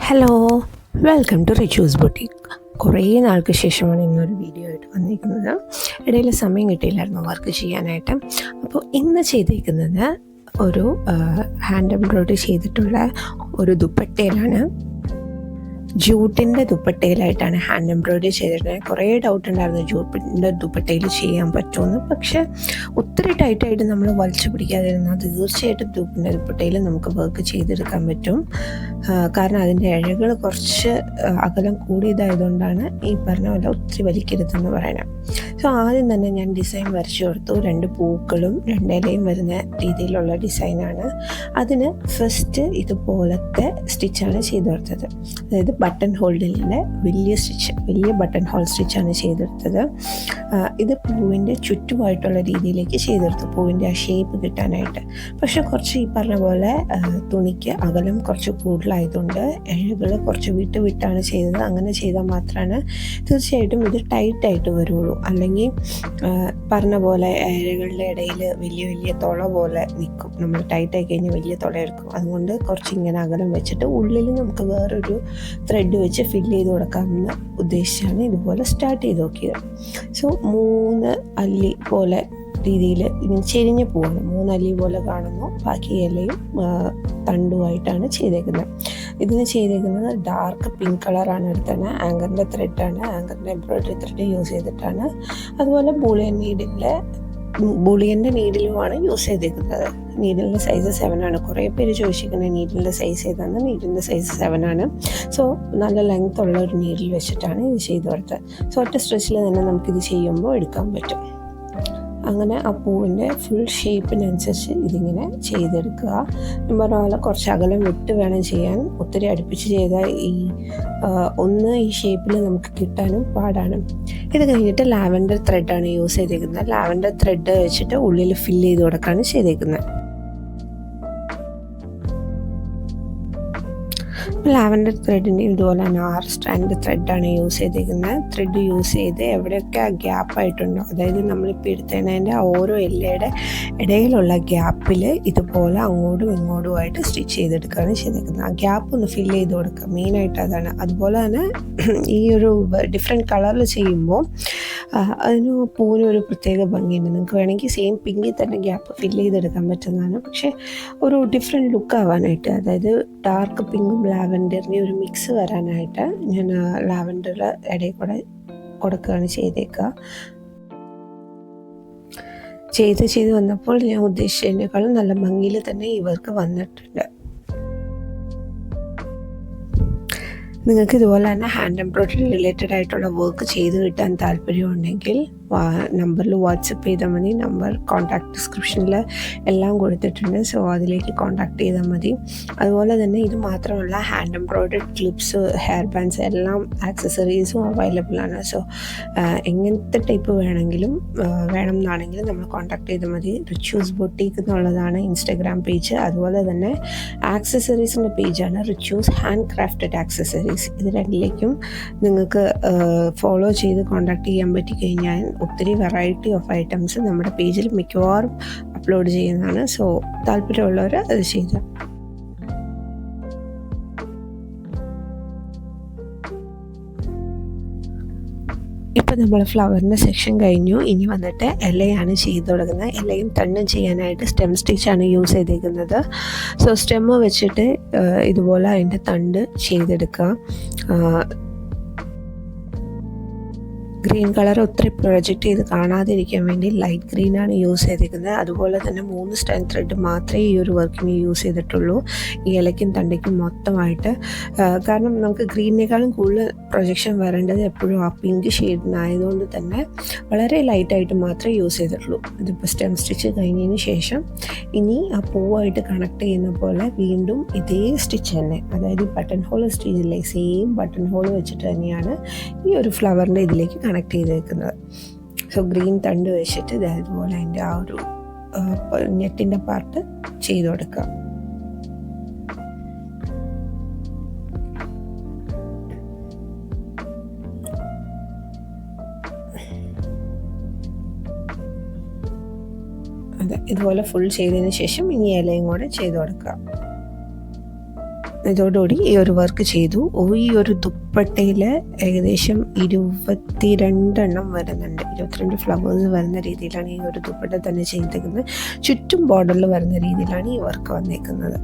Hello, welcome to Richu's boutique. കുറേ നാൾക്ക് ശേഷമാണ് ഇന്നൊരു വീഡിയോ ആയിട്ട് വന്നിരിക്കുന്നത്. ഇടയിൽ സമയം കിട്ടിയില്ലായിരുന്നു വർക്ക് ചെയ്യാനായിട്ട്. അപ്പോൾ ഇന്ന് ചെയ്തിരിക്കുന്നത് ഒരു ഹാൻഡ് എംബ്രോയ്ഡറി ചെയ്തിട്ടുള്ള ഒരു ദുപ്പട്ടയിലാണ്. ജൂട്ടിൻ്റെ ദുപ്പട്ടയിലായിട്ടാണ് ഹാൻഡ് എംബ്രോയ്ഡറി ചെയ്തിട്ടുള്ളത്. കുറേ ഡൗട്ട് ഉണ്ടായിരുന്നു ജൂട്ടിൻ്റെ ദുപ്പട്ടയിൽ ചെയ്യാൻ പറ്റുമെന്ന്. പക്ഷേ ഒത്തിരി ടൈറ്റായിട്ട് നമ്മൾ വലിച്ചു പിടിക്കാതിരുന്നാൽ തീർച്ചയായിട്ടും ജൂട്ടിൻ്റെ ദുപ്പട്ടയിൽ നമുക്ക് വർക്ക് ചെയ്തെടുക്കാൻ പറ്റും. കാരണം അതിൻ്റെ ഇഴകൾ കുറച്ച് അകലം കൂടിയതായതുകൊണ്ടാണ് ഈ പറഞ്ഞ പോലെ ഒത്തിരി വലിക്കരുതെന്ന് പറയുന്നത്. സോ ആദ്യം തന്നെ ഞാൻ ഡിസൈൻ വരച്ചു കൊടുത്തു. 2 പൂക്കളും 2 ഇലയും വരുന്ന രീതിയിലുള്ള ഡിസൈനാണ്. അതിന് ഫസ്റ്റ് ഇതുപോലത്തെ സ്റ്റിച്ചാണ് ചെയ്ത് കൊടുത്തത്. അതായത് ബട്ടൺ ഹോൾഡിൻ്റെ വലിയ ബട്ടൺ ഹോൾ സ്റ്റിച്ചാണ് ചെയ്തെടുത്തത്. ഇത് പൂവിൻ്റെ ചുറ്റുമായിട്ടുള്ള രീതിയിലേക്ക് ചെയ്തെടുത്തു, പൂവിൻ്റെ ആ ഷേപ്പ് കിട്ടാനായിട്ട്. പക്ഷെ കുറച്ച് ഈ പറഞ്ഞ പോലെ തുണിക്ക് അകലം കുറച്ച് കൂടുതലായതുകൊണ്ട് ഇഴകൾ കുറച്ച് വിട്ടാണ് ചെയ്തത്. അങ്ങനെ ചെയ്താൽ മാത്രമാണ് തീർച്ചയായിട്ടും ഇത് ടൈറ്റായിട്ട് വരുള്ളൂ. അല്ലെങ്കിൽ പറഞ്ഞ പോലെ ഇഴകളുടെ ഇടയിൽ വലിയ തുള പോലെ നിൽക്കും. നമ്മൾ ടൈറ്റായി കഴിഞ്ഞാൽ വലിയ തുള എടുക്കും. അതുകൊണ്ട് കുറച്ച് ഇങ്ങനെ അകലം വെച്ചിട്ട് ഉള്ളിൽ നമുക്ക് വേറൊരു ത്രെഡ് വെച്ച് ഫില്ല് ചെയ്ത് കൊടുക്കാമെന്ന് ഉദ്ദേശിച്ചാണ് ഇതുപോലെ സ്റ്റാർട്ട് ചെയ്ത് നോക്കിയത്. സോ 3 അല്ലി പോലെ രീതിയിൽ ഇങ്ങനെ ചെരിഞ്ഞ് പോവാണ്. 3 അല്ലി പോലെ കാണുന്നു. ബാക്കി ഇലയും തണ്ടുമായിട്ടാണ് ചെയ്തേക്കുന്നത്. ഇതിന് ചെയ്തേക്കുന്നത് ഡാർക്ക് പിങ്ക് കളറാണ് എടുത്തത്. ആങ്കറിൻ്റെ ത്രെഡാണ്, ആങ്കറിൻ്റെ എംബ്രോയ്ഡറി ത്രെഡ് യൂസ് ചെയ്തിട്ടാണ്. അതുപോലെ ബൂളിയൻ്റെ നീഡിലുമാണ് യൂസ് ചെയ്തിരിക്കുന്നത്. നീഡിലിൻ്റെ സൈസ് 7 ആണ്. കുറേ പേര് ചോദിച്ചിരിക്കുന്നത് നീഡിലിൻ്റെ സൈസ് ഏതാണ്. നീഡിലിൻ്റെ സൈസ് 7 ആണ്. സോ നല്ല ലെങ്ത് ഉള്ള ഒരു നീഡിൽ വെച്ചിട്ടാണ് ഇത് ചെയ്ത് കൊടുത്തത്. സോ ഒറ്റ സ്ട്രെച്ചിൽ തന്നെ നമുക്കിത് ചെയ്യുമ്പോൾ എടുക്കാൻ പറ്റും. അങ്ങനെ ആ പൂവിൻ്റെ ഫുൾ ഷേപ്പിനനുസരിച്ച് ഇതിങ്ങനെ ചെയ്തെടുക്കുക. ഞാൻ പറഞ്ഞ പോലെ കുറച്ച് അകലം വിട്ട് വേണം ചെയ്യാൻ. ഒത്തിരി അടുപ്പിച്ച് ചെയ്താൽ ഈ ഷേപ്പിൽ നമുക്ക് കിട്ടാനും പാടാണ്. ഇത് കഴിഞ്ഞിട്ട് ലാവൻഡർ ത്രെഡാണ് യൂസ് ചെയ്തേക്കുന്നത്. ലാവൻഡർ ത്രെഡ് വെച്ചിട്ട് ഉള്ളിൽ ഫില്ല് ചെയ്ത് കൊടുക്കുകയാണ് ചെയ്തേക്കുന്നത്. ലാവൻഡർ ത്രെഡിൻ്റെ ഇതുപോലെ തന്നെ 6 സ്ട്രാൻഡ് ത്രെഡാണ് യൂസ് ചെയ്തിരിക്കുന്നത്. ത്രെഡ് യൂസ് ചെയ്ത് എവിടെയൊക്കെ ആ ഗ്യാപ്പായിട്ടുണ്ടോ, അതായത് നമ്മളിപ്പോൾ എടുത്തതിൻ്റെ ആ ഓരോ എല്ലയുടെ ഇടയിലുള്ള ഗ്യാപ്പിൽ ഇതുപോലെ അങ്ങോട്ടും ഇങ്ങോട്ടുമായിട്ട് സ്റ്റിച്ച് ചെയ്തെടുക്കുകയാണ് ചെയ്തിരിക്കുന്നത്. ആ ഗ്യാപ്പ് ഒന്ന് ഫില്ല് ചെയ്ത് കൊടുക്കുക, മെയിനായിട്ട് അതാണ്. അതുപോലെ തന്നെ ഈ ഒരു ഡിഫറെൻറ്റ് കളറിൽ ചെയ്യുമ്പോൾ അതിന് പൂവിന് ഒരു പ്രത്യേക ഭംഗിയുണ്ട്. നിങ്ങൾക്ക് വേണമെങ്കിൽ സെയിം പിങ്കിൽ തന്നെ ഗ്യാപ്പ് ഫില്ല് ചെയ്തെടുക്കാൻ പറ്റുന്നതാണ്. പക്ഷേ ഒരു ഡിഫറെൻറ്റ് ലുക്ക് ആവാനായിട്ട്, അതായത് ഡാർക്ക് പിങ്കും ലാവൻഡറിൻ്റെ ഒരു മിക്സ് വരാനായിട്ട് ഞാൻ ലാവൻഡറിൻ്റെ ഇടയിൽ കൂടെ കൊടുക്കുകയാണ് ചെയ്തേക്കുക. ചെയ്ത് വന്നപ്പോൾ ഞാൻ ഉദ്ദേശിച്ചതിനേക്കാളും നല്ല ഭംഗിയിൽ തന്നെ ഈ വർക്ക് വന്നിട്ടുണ്ട്. നിങ്ങൾക്ക് ഇതുപോലെ തന്നെ ഹാൻഡ് എംബ്രോയ്ഡറി റിലേറ്റഡ് ആയിട്ടുള്ള വർക്ക് ചെയ്ത് കിട്ടാൻ താല്പര്യമുണ്ടെങ്കിൽ നമ്പറിൽ വാട്സപ്പ് ചെയ്താൽ മതി. നമ്പർ കോൺടാക്ട് ഡിസ്ക്രിപ്ഷനിൽ എല്ലാം കൊടുത്തിട്ടുണ്ട്. സോ അതിലേക്ക് കോൺടാക്ട് ചെയ്താൽ മതി. അതുപോലെ തന്നെ ഇത് മാത്രമല്ല, hand embroidery clips, hair bands എല്ലാം ആക്സസറീസും അവൈലബിൾ ആണ്. സോ എങ്ങനത്തെ ടൈപ്പ് വേണം എന്നാണെങ്കിലും നമ്മൾ കോൺടാക്ട് ചെയ്താൽ മതി. റിച്ചൂസ് ബൊട്ടീക്ക് എന്നുള്ളതാണ് ഇൻസ്റ്റാഗ്രാം പേജ്. അതുപോലെ തന്നെ ആക്സസറീസിൻ്റെ പേജാണ് റിച്ചൂസ് ഹാൻഡ് ക്രാഫ്റ്റഡ് ആക്സസറീസ്. ഇത് രണ്ടിലേക്കും നിങ്ങൾക്ക് ഫോളോ ചെയ്ത് കോൺടാക്ട് ചെയ്യാൻ പറ്റിക്കഴിഞ്ഞാൽ ഒത്തിരി വെറൈറ്റി ഓഫ് ഐറ്റംസ് നമ്മുടെ പേജിൽ മിക്കവാറും അപ്ലോഡ് ചെയ്യുന്നതാണ്. സോ താല്പര്യമുള്ളവർ അത് ചെയ്തു. ഇപ്പം നമ്മൾ ഫ്ലവറിൻ്റെ സെക്ഷൻ കഴിഞ്ഞു. ഇനി വന്നിട്ട് ഇലയാണ് ചെയ്ത് തുടങ്ങുന്നത്. ഇലയും തണ്ടും ചെയ്യാനായിട്ട് സ്റ്റെം സ്റ്റിച്ചാണ് യൂസ് ചെയ്തിരിക്കുന്നത്. സോ സ്റ്റെമ്മ് വെച്ചിട്ട് ഇതുപോലെ അതിൻ്റെ തണ്ട് ചെയ്തെടുക്കുക. ഗ്രീൻ കളർ ഒത്തിരി പ്രൊജക്റ്റ് ചെയ്ത് കാണാതിരിക്കാൻ വേണ്ടി ലൈറ്റ് ഗ്രീനാണ് യൂസ് ചെയ്തിരിക്കുന്നത്. അതുപോലെ തന്നെ 3 സ്ട്രാൻഡ് ത്രെഡ് മാത്രമേ ഈ ഒരു വർക്കിന് യൂസ് ചെയ്തിട്ടുള്ളൂ, ഈ ഇലയ്ക്കും തണ്ടയ്ക്കും മൊത്തമായിട്ട്. കാരണം നമുക്ക് ഗ്രീനിനേക്കാളും കൂടുതൽ പ്രൊജക്ഷൻ വരേണ്ടത് എപ്പോഴും ആ പിങ്ക് ഷെയ്ഡിനായതുകൊണ്ട് തന്നെ വളരെ ലൈറ്റായിട്ട് മാത്രമേ യൂസ് ചെയ്തിട്ടുള്ളൂ. ഇതിപ്പോൾ സ്റ്റെം സ്റ്റിച്ച് കഴിഞ്ഞതിന് ശേഷം ഇനി ആ പൂവായിട്ട് കണക്ട് ചെയ്യുന്ന പോലെ വീണ്ടും ഇതേ സ്റ്റിച്ച് തന്നെ, അതായത് ബട്ടൺ ഹോൾ സ്റ്റിച്ചില്ലേ, സെയിം ബട്ടൺ ഹോൾ വെച്ചിട്ട് തന്നെയാണ് ഈ ഒരു ഫ്ലവറിൻ്റെ ഇതിലേക്ക് കണക്ട് ചെയ്തേക്കുന്നത്. സോ ഗ്രീൻ തണ്ട് വെച്ചിട്ട് ഇതേപോലെ അതിൻ്റെ ആ ഒരു നെറ്റിൻ്റെ പാർട്ട് ചെയ്ത് കൊടുക്കുക. അതെ, ഇതുപോലെ ഫുൾ ചെയ്തതിന് ശേഷം ഇനി ഇലയും കൂടെ ചെയ്ത് കൊടുക്കുക. ഇതോടുകൂടി ഈ ഒരു വർക്ക് ചെയ്തു. ഈ ഒരു ദുപ്പട്ടയിൽ ഏകദേശം 22 വരുന്നുണ്ട്. 22 ഫ്ലവേഴ്സ് വരുന്ന രീതിയിലാണ് ഈ ഒരു ദുപ്പട്ട തന്നെ ചെയ്തേക്കുന്നത്. ചുറ്റും ബോർഡറിൽ വരുന്ന രീതിയിലാണ് ഈ വർക്ക് വന്നേക്കുന്നത്.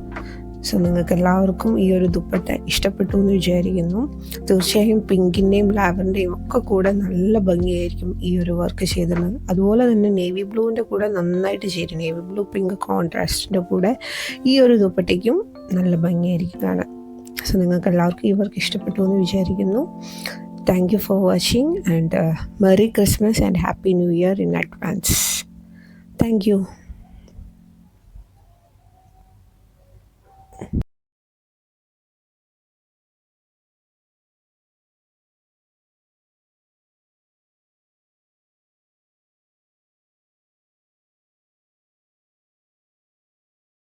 സോ നിങ്ങൾക്ക് എല്ലാവർക്കും ഈ ഒരു ദുപ്പട്ട ഇഷ്ടപ്പെട്ടു എന്ന് വിചാരിക്കുന്നു. തീർച്ചയായും പിങ്കിൻ്റെയും ലാവറിൻ്റെയും ഒക്കെ കൂടെ നല്ല ഭംഗിയായിരിക്കും ഈ ഒരു വർക്ക് ചെയ്തിരുന്നത്. അതുപോലെ തന്നെ നേവി ബ്ലൂവിൻ്റെ കൂടെ നന്നായിട്ട് ചേരും. നേവി ബ്ലൂ പിങ്ക് കോൺട്രാസ്റ്റിൻ്റെ കൂടെ ഈ ഒരു ദുപ്പട്ടയ്ക്കും നല്ല ഭംഗിയായിരിക്കും കാണാൻ. സോ നിങ്ങൾക്ക് എല്ലാവർക്കും ഈ വർക്ക് ഇഷ്ടപ്പെട്ടു എന്ന് വിചാരിക്കുന്നു. Thank you for watching and merry Christmas and happy new year in advance. Thank you.